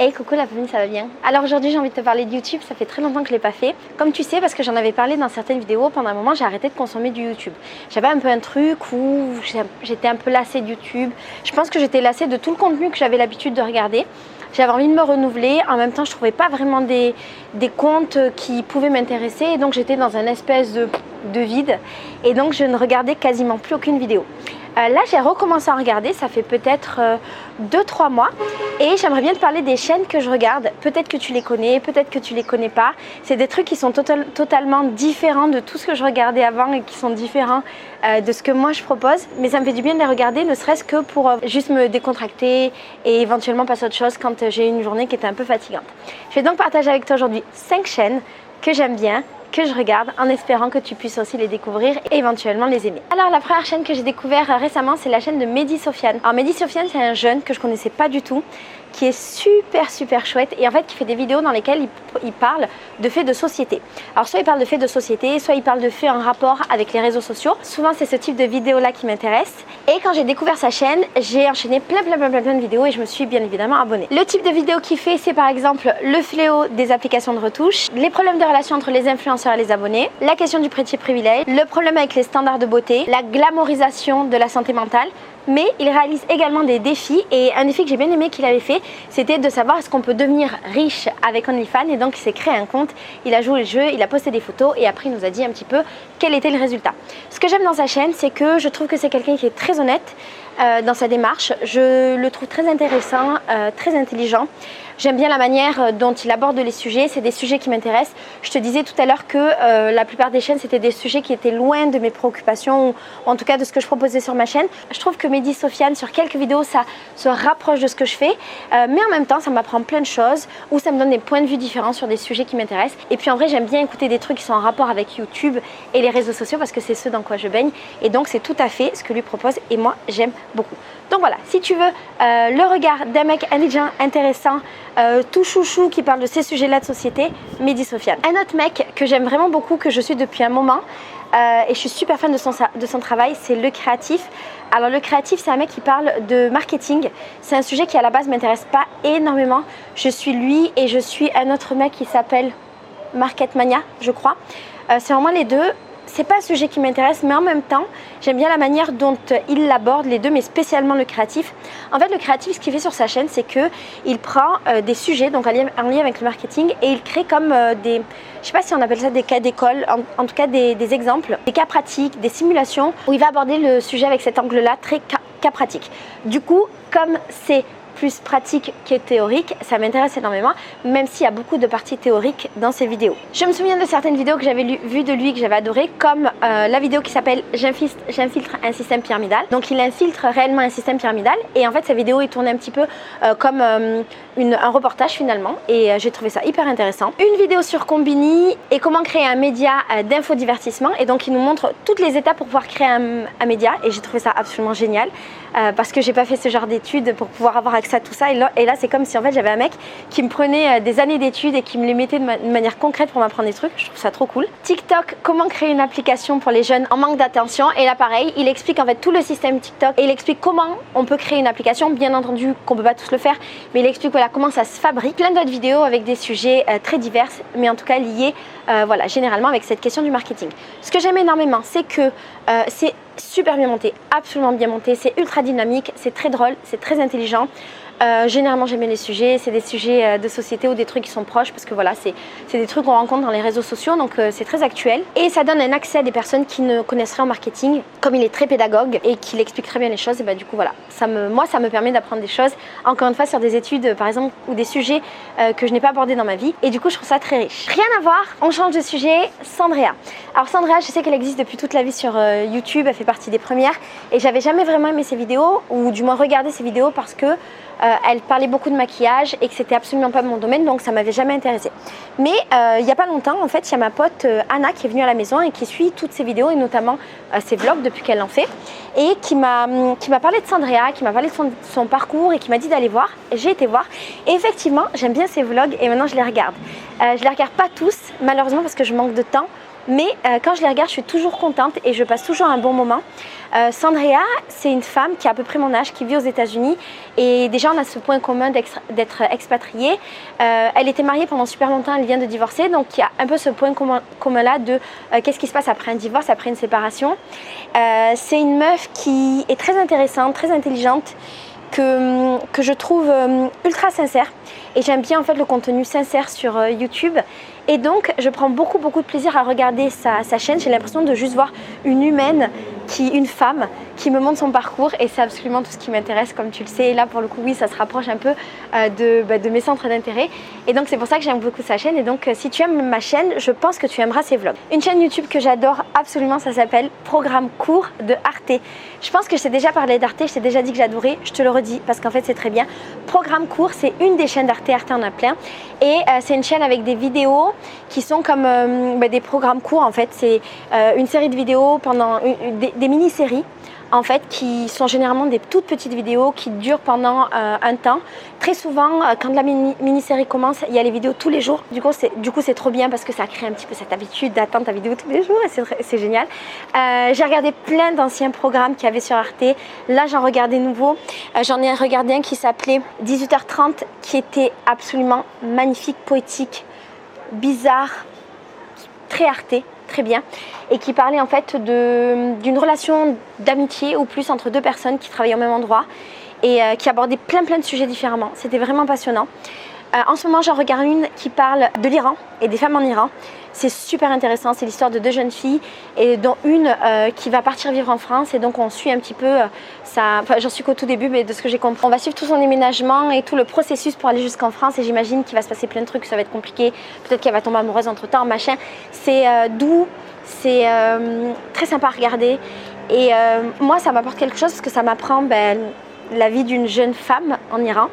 Hey coucou la famille, ça va bien? Alors aujourd'hui j'ai envie de te parler de YouTube, ça fait très longtemps que je ne l'ai pas fait. Comme tu sais, parce que j'en avais parlé dans certaines vidéos, pendant un moment j'ai arrêté de consommer du YouTube. J'avais un peu un truc où j'étais un peu lassée de YouTube. Je pense que j'étais lassée de tout le contenu que j'avais l'habitude de regarder. J'avais envie de me renouveler, en même temps je ne trouvais pas vraiment des comptes qui pouvaient m'intéresser et donc j'étais dans un espèce de vide et donc je ne regardais quasiment plus aucune vidéo. Là j'ai recommencé à regarder, ça fait peut-être 2-3 mois et j'aimerais bien te parler des chaînes que je regarde. Peut-être que tu les connais, peut-être que tu les connais pas. C'est des trucs qui sont totalement différents de tout ce que je regardais avant et qui sont différents de ce que moi je propose. Mais ça me fait du bien de les regarder, ne serait-ce que pour juste me décontracter et éventuellement passer à autre chose quand j'ai une journée qui était un peu fatigante. Je vais donc partager avec toi aujourd'hui 5 chaînes que j'aime bien, que je regarde en espérant que tu puisses aussi les découvrir et éventuellement les aimer. Alors la première chaîne que j'ai découvert récemment, c'est la chaîne de Mehdi Sofiane. Alors Mehdi Sofiane, c'est un jeune que je connaissais pas du tout, qui est super chouette et en fait qui fait des vidéos dans lesquelles il parle de faits de société. Alors soit il parle de faits de société, soit il parle de faits en rapport avec les réseaux sociaux. Souvent c'est ce type de vidéos là qui m'intéresse. Et quand j'ai découvert sa chaîne, j'ai enchaîné plein de vidéos et je me suis bien évidemment abonnée. Le type de vidéo qu'il fait, c'est par exemple le fléau des applications de retouche, les problèmes de relation entre les influenceurs et les abonnés, la question du petit privilège, le problème avec les standards de beauté, la glamourisation de la santé mentale. Mais il réalise également des défis et un défi que j'ai bien aimé qu'il avait fait, c'était de savoir est-ce qu'on peut devenir riche avec OnlyFans. Et donc il s'est créé un compte, il a joué le jeu, il a posté des photos et après il nous a dit un petit peu quel était le résultat. Ce que j'aime dans sa chaîne, c'est que je trouve que c'est quelqu'un qui est très honnête dans sa démarche. Je le trouve très intéressant, très intelligent. J'aime bien la manière dont il aborde les sujets, c'est des sujets qui m'intéressent. Je te disais tout à l'heure que la plupart des chaînes, c'était des sujets qui étaient loin de mes préoccupations ou en tout cas de ce que je proposais sur ma chaîne. Je trouve que Mehdi Sofiane, sur quelques vidéos, ça se rapproche de ce que je fais, mais en même temps, ça m'apprend plein de choses ou ça me donne des points de vue différents sur des sujets qui m'intéressent. Et puis en vrai, j'aime bien écouter des trucs qui sont en rapport avec YouTube et les réseaux sociaux parce que c'est ce dans quoi je baigne. Et donc, c'est tout à fait ce que lui propose et moi, j'aime beaucoup. Donc voilà, si tu veux le regard d'un mec intelligent, intéressant, tout chouchou qui parle de ces sujets-là de société, Mehdi Sofiane. Un autre mec que j'aime vraiment beaucoup, que je suis depuis un moment et je suis super fan de son travail, c'est Le Créatif. Alors Le Créatif, c'est un mec qui parle de marketing. C'est un sujet qui à la base m'intéresse pas énormément. Je suis lui et je suis un autre mec qui s'appelle Marketmania, je crois. C'est vraiment les deux. C'est pas un sujet qui m'intéresse, mais en même temps, j'aime bien la manière dont il l'aborde, les deux, mais spécialement Le Créatif. En fait, Le Créatif, ce qu'il fait sur sa chaîne, c'est qu'il prend des sujets, donc en lien avec le marketing, et il crée comme des, je sais pas si on appelle ça des cas d'école, en tout cas des exemples, des cas pratiques, des simulations, où il va aborder le sujet avec cet angle-là, très cas pratique. Du coup, comme c'est plus pratique que théorique, ça m'intéresse énormément, même s'il y a beaucoup de parties théoriques dans ses vidéos. Je me souviens de certaines vidéos que j'avais vues de lui que j'avais adoré, comme la vidéo qui s'appelle J'infiltre un système pyramidal. Donc il infiltre réellement un système pyramidal et en fait sa vidéo est tournée un petit peu comme un reportage finalement et j'ai trouvé ça hyper intéressant. Une vidéo sur Combini et comment créer un média d'infodivertissement et donc il nous montre toutes les étapes pour pouvoir créer un média et j'ai trouvé ça absolument génial parce que j'ai pas fait ce genre d'études pour pouvoir avoir accès à tout ça et là c'est comme si en fait j'avais un mec qui me prenait des années d'études et qui me les mettait de manière concrète pour m'apprendre des trucs. Je trouve ça trop cool. TikTok, comment créer une application pour les jeunes en manque d'attention et là pareil, il explique en fait tout le système TikTok et il explique comment on peut créer une application, bien entendu qu'on peut pas tous le faire, mais il explique voilà comment ça se fabrique. Plein d'autres vidéos avec des sujets très divers, mais en tout cas liés voilà, généralement avec cette question du marketing. Ce que j'aime énormément, c'est que c'est super bien monté, absolument bien monté, c'est ultra dynamique, c'est très drôle, c'est très intelligent. Généralement j'aime bien les sujets, c'est des sujets de société ou des trucs qui sont proches parce que voilà c'est des trucs qu'on rencontre dans les réseaux sociaux donc c'est très actuel et ça donne un accès à des personnes qui ne connaissent rien en marketing comme il est très pédagogue et qu'il explique très bien les choses et bah du coup voilà moi ça me permet d'apprendre des choses encore une fois sur des études par exemple ou des sujets que je n'ai pas abordés dans ma vie et du coup je trouve ça très riche. Rien à voir, on change de sujet, Sandrea. Alors Sandrea je sais qu'elle existe depuis toute la vie sur YouTube, elle fait partie des premières et j'avais jamais vraiment aimé ses vidéos ou du moins regardé ses vidéos parce que elle parlait beaucoup de maquillage et que c'était absolument pas mon domaine donc ça m'avait jamais intéressée. Mais il y a pas longtemps en fait il y a ma pote Anna qui est venue à la maison et qui suit toutes ses vidéos et notamment ses vlogs depuis qu'elle en fait et qui m'a parlé de Sandrea, qui m'a parlé de son parcours et qui m'a dit d'aller voir. J'ai été voir et effectivement j'aime bien ses vlogs et maintenant je les regarde. Je les regarde pas tous malheureusement parce que je manque de temps mais quand je les regarde, je suis toujours contente et je passe toujours un bon moment. Sandrea, c'est une femme qui a à peu près mon âge, qui vit aux États-Unis et déjà on a ce point commun d'être expatriée. Elle était mariée pendant super longtemps, elle vient de divorcer, donc il y a un peu ce point commun là de qu'est-ce qui se passe après un divorce, après une séparation. C'est une meuf qui est très intéressante, très intelligente, que je trouve ultra sincère et j'aime bien en fait le contenu sincère sur YouTube et donc je prends beaucoup de plaisir à regarder sa chaîne. J'ai l'impression de juste voir une humaine, une femme qui me montre son parcours et c'est absolument tout ce qui m'intéresse comme tu le sais. Et là pour le coup oui, ça se rapproche un peu de mes centres d'intérêt et donc c'est pour ça que j'aime beaucoup sa chaîne. Et donc si tu aimes ma chaîne, je pense que tu aimeras ses vlogs. Une chaîne YouTube que j'adore absolument, ça s'appelle Programme Court de Arte. Je pense que je t'ai déjà parlé d'Arte, je t'ai déjà dit que j'adorais, je te le redis parce qu'en fait c'est très bien. Programme Court, c'est une des chaînes d'Arte, Arte en a plein et c'est une chaîne avec des vidéos qui sont comme des programmes courts en fait. C'est une série de vidéos pendant des mini-séries en fait qui sont généralement des toutes petites vidéos qui durent pendant un temps. Très souvent quand la mini-série commence, il y a les vidéos tous les jours. Du coup c'est trop bien parce que ça crée un petit peu cette habitude d'attendre ta vidéo tous les jours et c'est génial. J'ai regardé plein d'anciens programmes qu'il y avait sur Arte. Là j'en regarde des nouveaux. J'en ai regardé un qui s'appelait 18h30 qui était absolument magnifique, poétique, bizarre, très arté, très bien, et qui parlait en fait d'une relation d'amitié ou plus entre deux personnes qui travaillaient au même endroit et qui abordait plein de sujets différemment. C'était vraiment passionnant. En ce moment, j'en regarde une qui parle de l'Iran et des femmes en Iran. C'est super intéressant, c'est l'histoire de deux jeunes filles et dont une qui va partir vivre en France et donc on suit un petit peu ça, enfin j'en suis qu'au tout début mais de ce que j'ai compris. On va suivre tout son déménagement et tout le processus pour aller jusqu'en France et j'imagine qu'il va se passer plein de trucs, ça va être compliqué, peut-être qu'elle va tomber amoureuse entre temps, machin. C'est doux, c'est très sympa à regarder et moi ça m'apporte quelque chose parce que ça m'apprend la vie d'une jeune femme en Iran.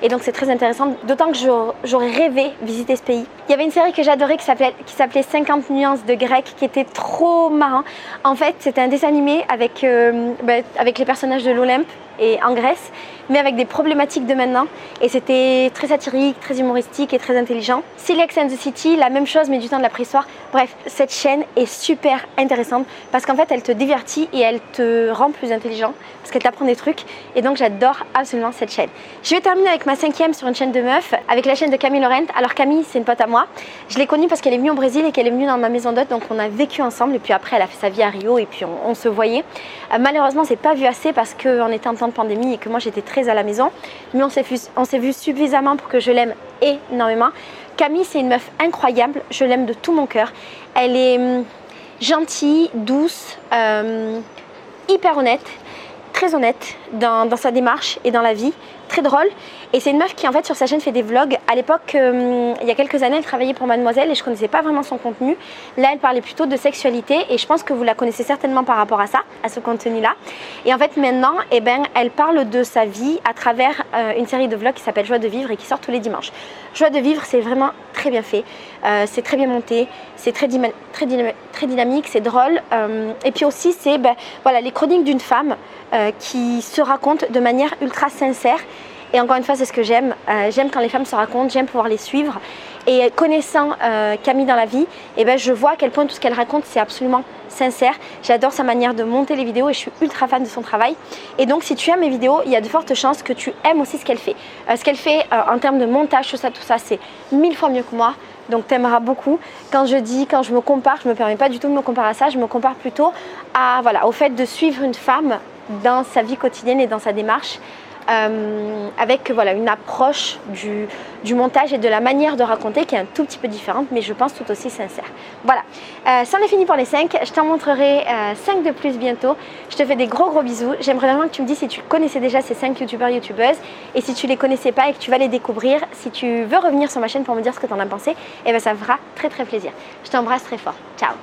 Et donc c'est très intéressant, d'autant que j'aurais rêvé visiter ce pays. Il y avait une série que j'adorais qui s'appelait 50 nuances de grec, qui était trop marrant. En fait, c'était un dessin animé avec les personnages de l'Olympe et en Grèce, mais avec des problématiques de maintenant. Et c'était très satirique, très humoristique et très intelligent. Sex and the City, la même chose, mais du temps de la préhistoire. Bref, cette chaîne est super intéressante parce qu'en fait, elle te divertit et elle te rend plus intelligent parce qu'elle t'apprend des trucs. Et donc, j'adore absolument cette chaîne. Je vais terminer avec ma 5e sur une chaîne de meufs, avec la chaîne de Camille Laurent. Alors Camille, c'est une pote à moi. Je l'ai connue parce qu'elle est venue au Brésil et qu'elle est venue dans ma maison d'hôte. Donc, on a vécu ensemble et puis après, elle a fait sa vie à Rio et puis on se voyait. Malheureusement, c'est pas vu assez parce qu'on était en temps de pandémie et que moi, j'étais très à la maison. Mais on s'est vu suffisamment pour que je l'aime énormément. Camille, c'est une meuf incroyable. Je l'aime de tout mon cœur. Elle est gentille, douce, hyper honnête, très honnête dans sa démarche et dans la vie, très drôle. Et c'est une meuf qui en fait sur sa chaîne fait des vlogs. À l'époque, il y a quelques années, elle travaillait pour Mademoiselle et je connaissais pas vraiment son contenu. Là, elle parlait plutôt de sexualité et je pense que vous la connaissez certainement par rapport à ça, à ce contenu-là. Et en fait, maintenant, elle parle de sa vie à travers une série de vlogs qui s'appelle Joie de vivre et qui sort tous les dimanches. Joie de vivre, c'est vraiment très bien fait, c'est très bien monté, c'est très dynamique, c'est drôle. Et puis aussi, c'est voilà, les chroniques d'une femme qui se raconte de manière ultra sincère. Et encore une fois, c'est ce que j'aime. J'aime quand les femmes se racontent, j'aime pouvoir les suivre. Et connaissant Camille dans la vie, je vois à quel point tout ce qu'elle raconte, c'est absolument sincère. J'adore sa manière de monter les vidéos et je suis ultra fan de son travail. Et donc, si tu aimes mes vidéos, il y a de fortes chances que tu aimes aussi ce qu'elle fait. Ce qu'elle fait en termes de montage, tout ça, c'est 1000 fois mieux que moi. Donc, tu aimeras beaucoup. Quand je me compare, je ne me permets pas du tout de me comparer à ça. Je me compare plutôt au fait de suivre une femme dans sa vie quotidienne et dans sa démarche. Avec une approche du montage et de la manière de raconter qui est un tout petit peu différente mais je pense tout aussi sincère. Voilà, c'en est fini pour les 5, je t'en montrerai 5 de plus bientôt. Je te fais des gros bisous, j'aimerais vraiment que tu me dises si tu connaissais déjà ces 5 youtubeurs, youtubeuses et si tu les connaissais pas et que tu vas les découvrir, si tu veux revenir sur ma chaîne pour me dire ce que tu en as pensé, ça me fera très plaisir. Je t'embrasse très fort, ciao.